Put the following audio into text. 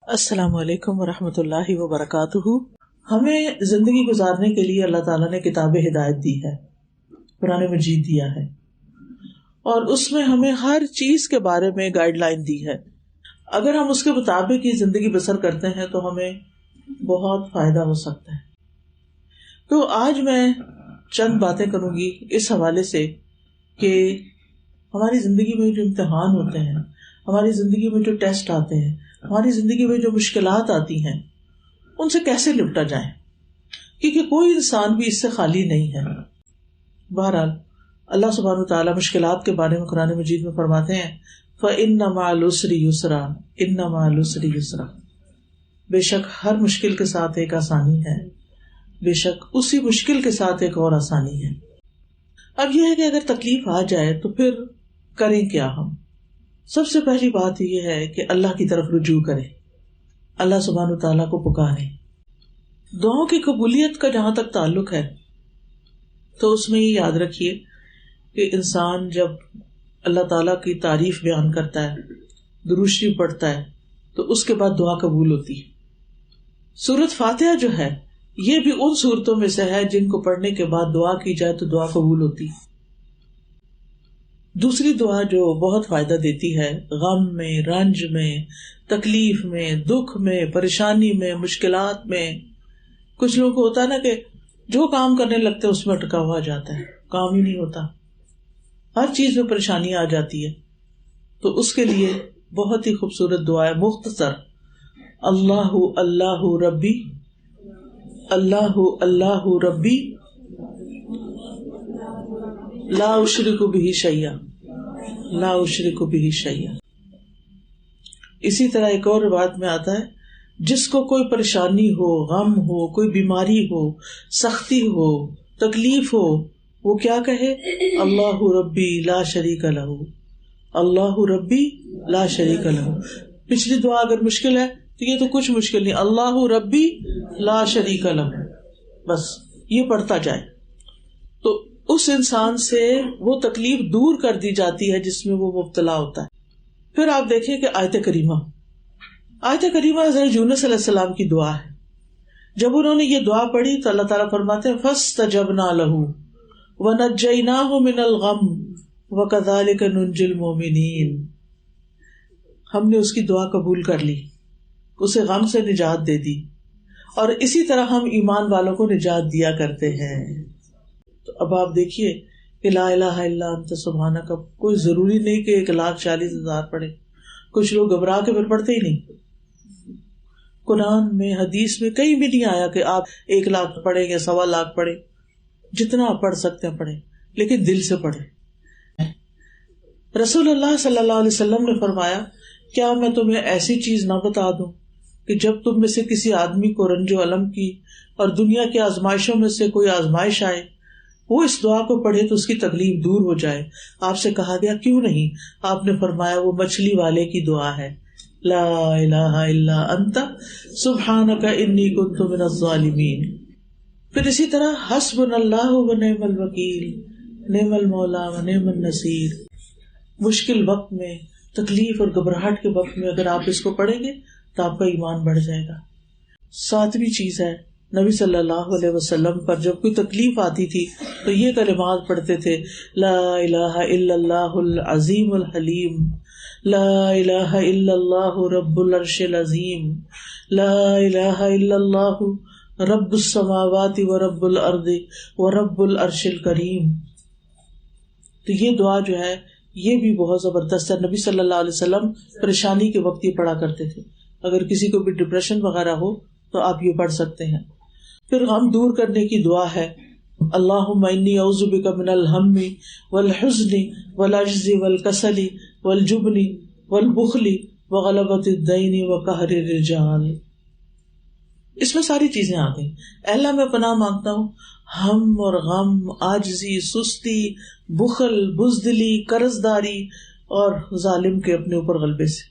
السلام علیکم ورحمۃ اللہ وبرکاتہ۔ ہمیں زندگی گزارنے کے لیے اللہ تعالیٰ نے کتاب ہدایت دی ہے، قرآن مجید دیا ہے، اور اس میں ہمیں ہر چیز کے بارے میں گائیڈ لائن دی ہے۔ اگر ہم اس کے مطابق ہی زندگی بسر کرتے ہیں تو ہمیں بہت فائدہ ہو سکتا ہے۔ تو آج میں چند باتیں کروں گی اس حوالے سے کہ ہماری زندگی میں جو امتحان ہوتے ہیں، ہماری زندگی میں جو ٹیسٹ آتے ہیں، ہماری زندگی میں جو مشکلات آتی ہیں، ان سے کیسے نپٹا جائے، کیونکہ کوئی انسان بھی اس سے خالی نہیں ہے۔ بہرحال اللہ سبحانہ وتعالیٰ مشکلات کے بارے میں قرآن مجید میں فرماتے ہیں فَإِنَّ مَعَ الْعُسْرِ يُسْرًا إِنَّ مَعَ الْعُسْرِ يُسْرًا، بے شک ہر مشکل کے ساتھ ایک آسانی ہے، بے شک اسی مشکل کے ساتھ ایک اور آسانی ہے۔ اب یہ ہے کہ اگر تکلیف آ جائے تو پھر کریں کیا؟ ہم سب سے پہلی بات یہ ہے کہ اللہ کی طرف رجوع کریں، اللہ سبحانہ تعالیٰ کو پکاریں۔ دعاؤں کی قبولیت کا جہاں تک تعلق ہے تو اس میں یہ یاد رکھیے کہ انسان جب اللہ تعالیٰ کی تعریف بیان کرتا ہے، درود شریف پڑھتا ہے، تو اس کے بعد دعا قبول ہوتی ہے۔ سورۃ فاتحہ جو ہے یہ بھی ان سورتوں میں سے ہے جن کو پڑھنے کے بعد دعا کی جائے تو دعا قبول ہوتی ہے۔ دوسری دعا جو بہت فائدہ دیتی ہے غم میں، رنج میں، تکلیف میں، دکھ میں، پریشانی میں، مشکلات میں، کچھ لوگوں کو ہوتا ہے نا کہ جو کام کرنے لگتے ہیں اس میں اٹکا ہوا جاتا ہے، کام ہی نہیں ہوتا، ہر چیز میں پریشانی آ جاتی ہے، تو اس کے لیے بہت ہی خوبصورت دعا ہے، مختصر، اللہ اللہ ربی، اللہ اللہ ربی لا اشرک بہ شیئا، لا اشرک بہ شیئا۔ اسی طرح ایک اور روایت میں آتا ہے جس کو کوئی پریشانی ہو، غم ہو، کوئی بیماری ہو، سختی ہو، تکلیف ہو، وہ کیا کہے؟ اللہ ربی لا شریک لہ، اللہ ربی لا شریک لہ۔ پچھلی دعا اگر مشکل ہے تو یہ تو کچھ مشکل نہیں، اللہ ربی لا شریک لہ، بس یہ پڑھتا جائے تو اس انسان سے وہ تکلیف دور کر دی جاتی ہے جس میں وہ مبتلا ہوتا ہے۔ پھر آپ دیکھیں کہ آیت کریمہ حضرت یونس علیہ السلام کی دعا ہے۔ جب انہوں نے یہ دعا پڑھی تو اللہ تعالیٰ فرماتے ہیں فَاسْتَجَبْنَا لَهُ وَنَجَّيْنَاهُ مِنَ الْغَمِّ وَكَذَلِكَ نُنْجِي الْمُؤْمِنِينَ، ہم نے اس کی دعا قبول کر لی، اسے غم سے نجات دے دی، اور اسی طرح ہم ایمان والوں کو نجات دیا کرتے ہیں۔ تو اب آپ دیکھیے کہ لا الہ الا انت سبحانک، کوئی ضروری نہیں کہ 1,40,000 پڑھے، کچھ لوگ گھبرا کے پھر پڑھتے ہی نہیں۔ قرآن میں، حدیث میں کہیں بھی نہیں آیا کہ آپ 1,00,000 پڑھیں یا 1,25,000 پڑھیں، جتنا آپ پڑھ سکتے ہیں پڑھیں، لیکن دل سے پڑھیں۔ رسول اللہ صلی اللہ علیہ وسلم نے فرمایا کیا میں تمہیں ایسی چیز نہ بتا دوں کہ جب تم میں سے کسی آدمی کو رنج و الم کی اور دنیا کی آزمائشوں میں سے کوئی آزمائش آئے، وہ اس دعا کو پڑھے تو اس کی تکلیف دور ہو جائے۔ آپ سے کہا گیا کیوں نہیں؟ آپ نے فرمایا وہ مچھلی والے کی دعا ہے، لا الہ الا انت سبحانک انی کنت من الظالمین۔ پھر اسی طرح حسبنا اللہ و نعم الوکیل، نعم المولا و نعم النصیر۔ مشکل وقت میں، تکلیف اور گھبراہٹ کے وقت میں اگر آپ اس کو پڑھیں گے تو آپ کا ایمان بڑھ جائے گا۔ ساتویں چیز ہے، نبی صلی اللہ علیہ وسلم پر جب کوئی تکلیف آتی تھی تو یہ کلمات پڑھتے تھے، لا الہ الا اللہ العظیم الحلیم، لا الہ الا اللہ رب العرش العظیم، لا الہ الا اللہ رب السماوات و رب الارض و رب العرش الکریم۔ تو یہ دعا جو ہے یہ بھی بہت زبردست ہے، نبی صلی اللہ علیہ وسلم پریشانی کے وقت یہ پڑھا کرتے تھے۔ اگر کسی کو بھی ڈپریشن وغیرہ ہو تو آپ یہ پڑھ سکتے ہیں۔ پھر غم دور کرنے کی دعا ہے، اللہم انی اعوذ بک من الہم والحزن والعجز والکسل والجبن والبخل وغلبۃ الدین وقہر الرجال۔ اس میں ساری چیزیں آ گئی۔ اے اللہ میں پناہ مانگتا ہوں ہم اور غم، عاجزی، سستی، بخل، بزدلی، قرض داری اور ظالم کے اپنے اوپر غلبے سے۔